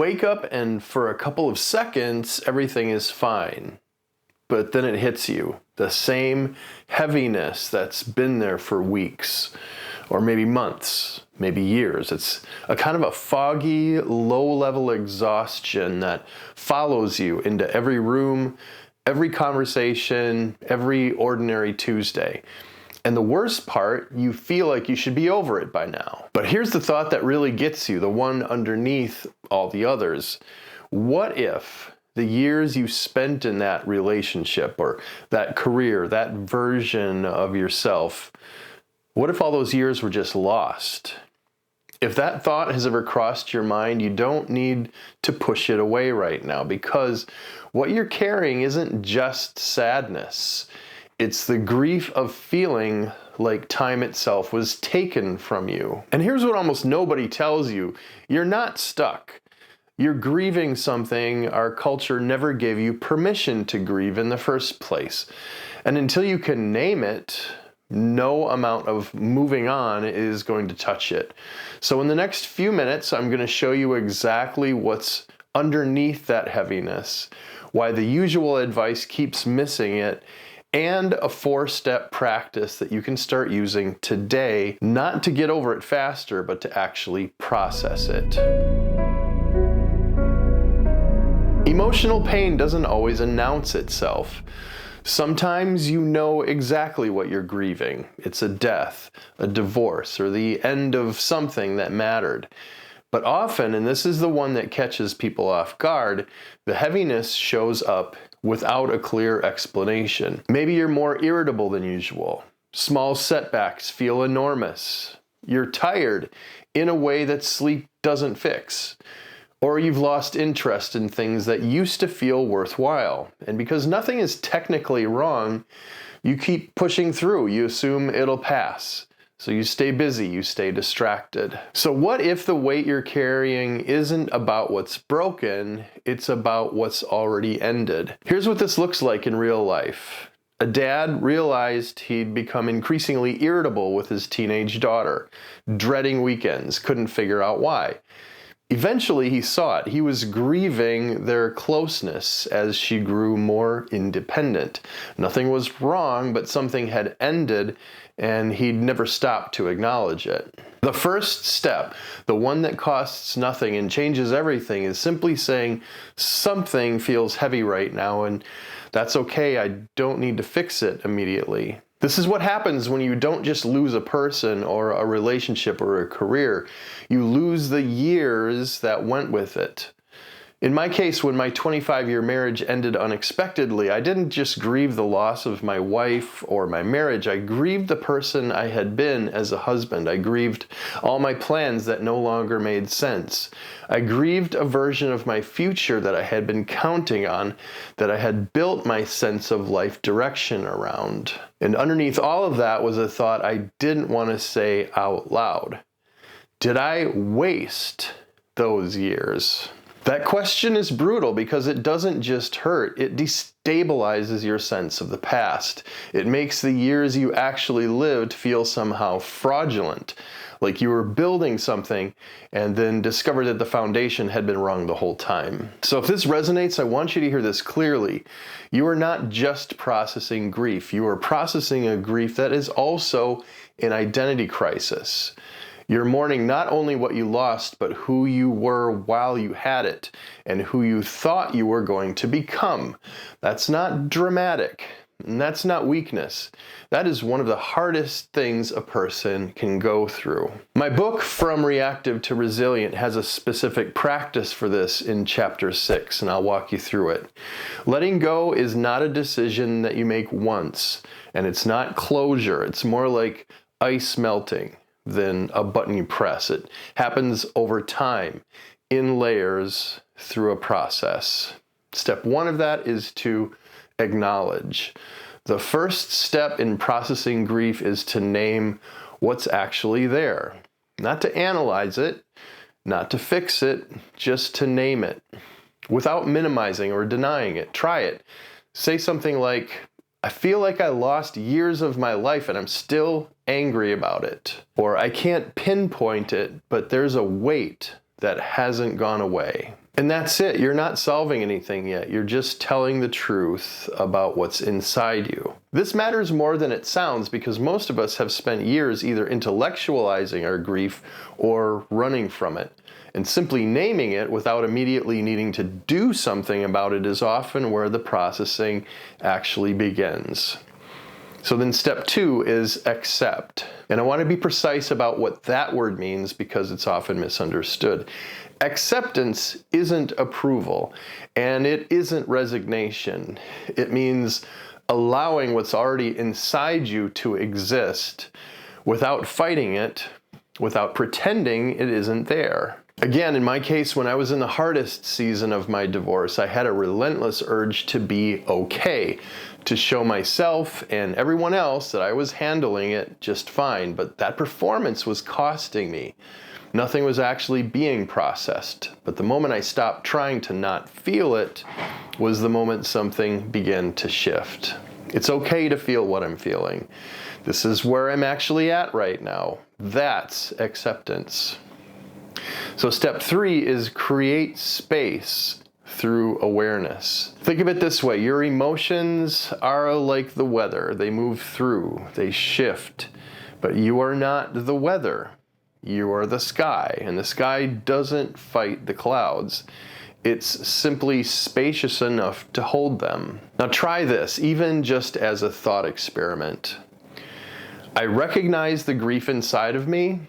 wake up and for a couple of seconds, everything is fine. But then it hits you. The same heaviness that's been there for weeks, or maybe months, maybe years. It's a kind of a foggy, low-level exhaustion that follows you into every room, every conversation, every ordinary Tuesday. And the worst part, you feel like you should be over it by now. But here's the thought that really gets you, the one underneath all the others. What if the years you spent in that relationship or that career, that version of yourself, what if all those years were just lost? If that thought has ever crossed your mind, you don't need to push it away right now, because what you're carrying isn't just sadness. It's the grief of feeling like time itself was taken from you. And here's what almost nobody tells you. You're not stuck. You're grieving something our culture never gave you permission to grieve in the first place. And until you can name it, no amount of moving on is going to touch it. So in the next few minutes, I'm going to show you exactly what's underneath that heaviness, why the usual advice keeps missing it, and a 4-step practice that you can start using today, not to get over it faster, but to actually process it. Emotional pain doesn't always announce itself. Sometimes you know exactly what you're grieving. It's a death, a divorce, or the end of something that mattered. But often, and this is the one that catches people off guard, the heaviness shows up without a clear explanation. Maybe you're more irritable than usual. Small setbacks feel enormous. You're tired in a way that sleep doesn't fix. Or you've lost interest in things that used to feel worthwhile. And because nothing is technically wrong, you keep pushing through. You assume it'll pass. So you stay busy, you stay distracted. So what if the weight you're carrying isn't about what's broken, it's about what's already ended? Here's what this looks like in real life. A dad realized he'd become increasingly irritable with his teenage daughter, dreading weekends, couldn't figure out why. Eventually he saw it. He was grieving their closeness as she grew more independent. Nothing was wrong, but something had ended, and he'd never stopped to acknowledge it. The first step, the one that costs nothing and changes everything, is simply saying, something feels heavy right now, and that's okay. I don't need to fix it immediately. This is what happens when you don't just lose a person or a relationship or a career. You lose the years that went with it. In my case, when my 25-year marriage ended unexpectedly, I didn't just grieve the loss of my wife or my marriage. I grieved the person I had been as a husband. I grieved all my plans that no longer made sense. I grieved a version of my future that I had been counting on, that I had built my sense of life direction around. And underneath all of that was a thought I didn't want to say out loud. Did I waste those years? That question is brutal because it doesn't just hurt, it destabilizes your sense of the past. It makes the years you actually lived feel somehow fraudulent, like you were building something and then discovered that the foundation had been wrong the whole time. So if this resonates, I want you to hear this clearly. You are not just processing grief, you are processing a grief that is also an identity crisis. You're mourning not only what you lost, but who you were while you had it, and who you thought you were going to become. That's not dramatic, and that's not weakness. That is one of the hardest things a person can go through. My book, From Reactive to Resilient, has a specific practice for this in chapter 6, and I'll walk you through it. Letting go is not a decision that you make once, and it's not closure. It's more like ice melting than a button you press. It happens over time, in layers, through a process. Step 1 of that is to acknowledge. The first step in processing grief is to name what's actually there. Not to analyze it, not to fix it, just to name it. Without minimizing or denying it. Try it. Say something like, I feel like I lost years of my life and I'm still angry about it. Or I can't pinpoint it, but there's a weight that hasn't gone away. And that's it. You're not solving anything yet. You're just telling the truth about what's inside you. This matters more than it sounds because most of us have spent years either intellectualizing our grief or running from it. And simply naming it without immediately needing to do something about it is often where the processing actually begins. So then step 2 is accept. And I want to be precise about what that word means because it's often misunderstood. Acceptance isn't approval, and it isn't resignation. It means allowing what's already inside you to exist without fighting it, without pretending it isn't there. Again, in my case, when I was in the hardest season of my divorce, I had a relentless urge to be okay, to show myself and everyone else that I was handling it just fine, but that performance was costing me. Nothing was actually being processed, but the moment I stopped trying to not feel it was the moment something began to shift. It's okay to feel what I'm feeling. This is where I'm actually at right now. That's acceptance. So step 3 is create space through awareness. Think of it this way. Your emotions are like the weather. They move through, they shift, but you are not the weather. You are the sky, and the sky doesn't fight the clouds. It's simply spacious enough to hold them. Now try this, even just as a thought experiment. I recognize the grief inside of me,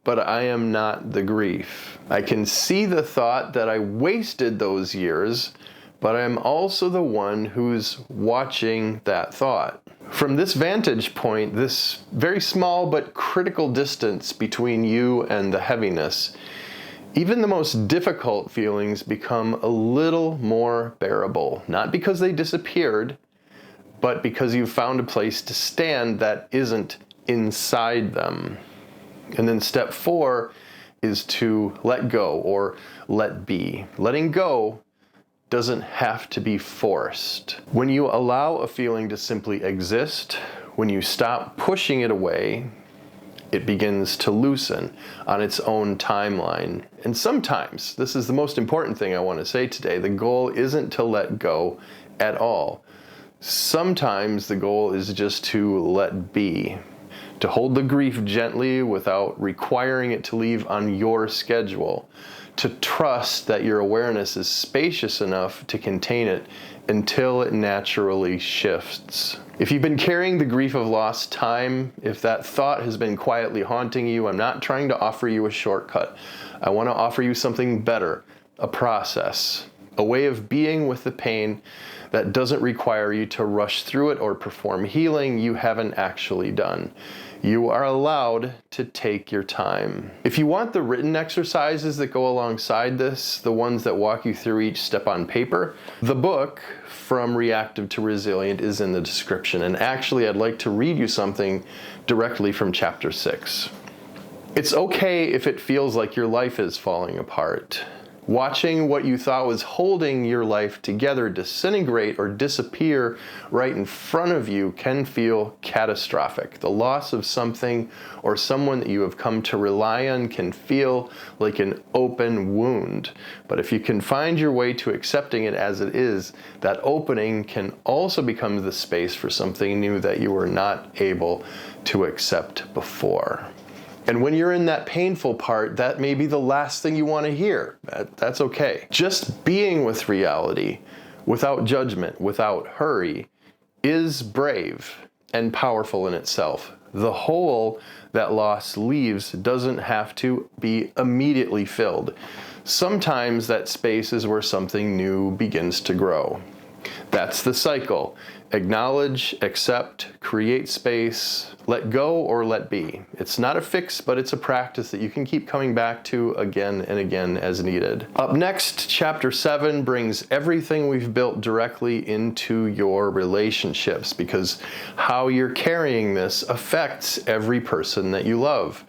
but I am not the grief. I can see the thought that I wasted those years, but I'm also the one who's watching that thought. From this vantage point, this very small but critical distance between you and the heaviness, even the most difficult feelings become a little more bearable. Not because they disappeared, but because you've found a place to stand that isn't inside them. And then step 4 is to let go or let be. Letting go doesn't have to be forced. When you allow a feeling to simply exist, when you stop pushing it away, it begins to loosen on its own timeline. And sometimes, this is the most important thing I want to say today, the goal isn't to let go at all. Sometimes the goal is just to let be, to hold the grief gently without requiring it to leave on your schedule, to trust that your awareness is spacious enough to contain it until it naturally shifts. If you've been carrying the grief of lost time, if that thought has been quietly haunting you, I'm not trying to offer you a shortcut. I want to offer you something better, a process, a way of being with the pain that doesn't require you to rush through it or perform healing you haven't actually done. You are allowed to take your time. If you want the written exercises that go alongside this, the ones that walk you through each step on paper, the book, From Reactive to Resilient, is in the description. And actually, I'd like to read you something directly from chapter 6. It's okay if it feels like your life is falling apart. Watching what you thought was holding your life together disintegrate or disappear right in front of you can feel catastrophic. The loss of something or someone that you have come to rely on can feel like an open wound. But if you can find your way to accepting it as it is, that opening can also become the space for something new that you were not able to accept before. And when you're in that painful part, that may be the last thing you want to hear. That's okay. Just being with reality, without judgment, without hurry, is brave and powerful in itself. The hole that loss leaves doesn't have to be immediately filled. Sometimes that space is where something new begins to grow. That's the cycle. Acknowledge, accept, create space, let go or let be. It's not a fix, but it's a practice that you can keep coming back to again and again as needed. Up next, chapter 7 brings everything we've built directly into your relationships, because how you're carrying this affects every person that you love.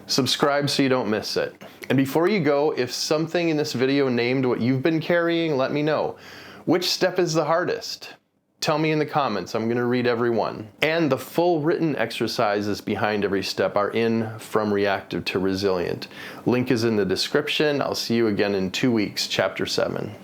Subscribe so you don't miss it. And before you go, if something in this video named what you've been carrying, let me know. Which step is the hardest? tell me in the comments. I'm going to read every one. And the full written exercises behind every step are in From Reactive to Resilient. Link is in the description. I'll see you again in 2 weeks, Chapter 7.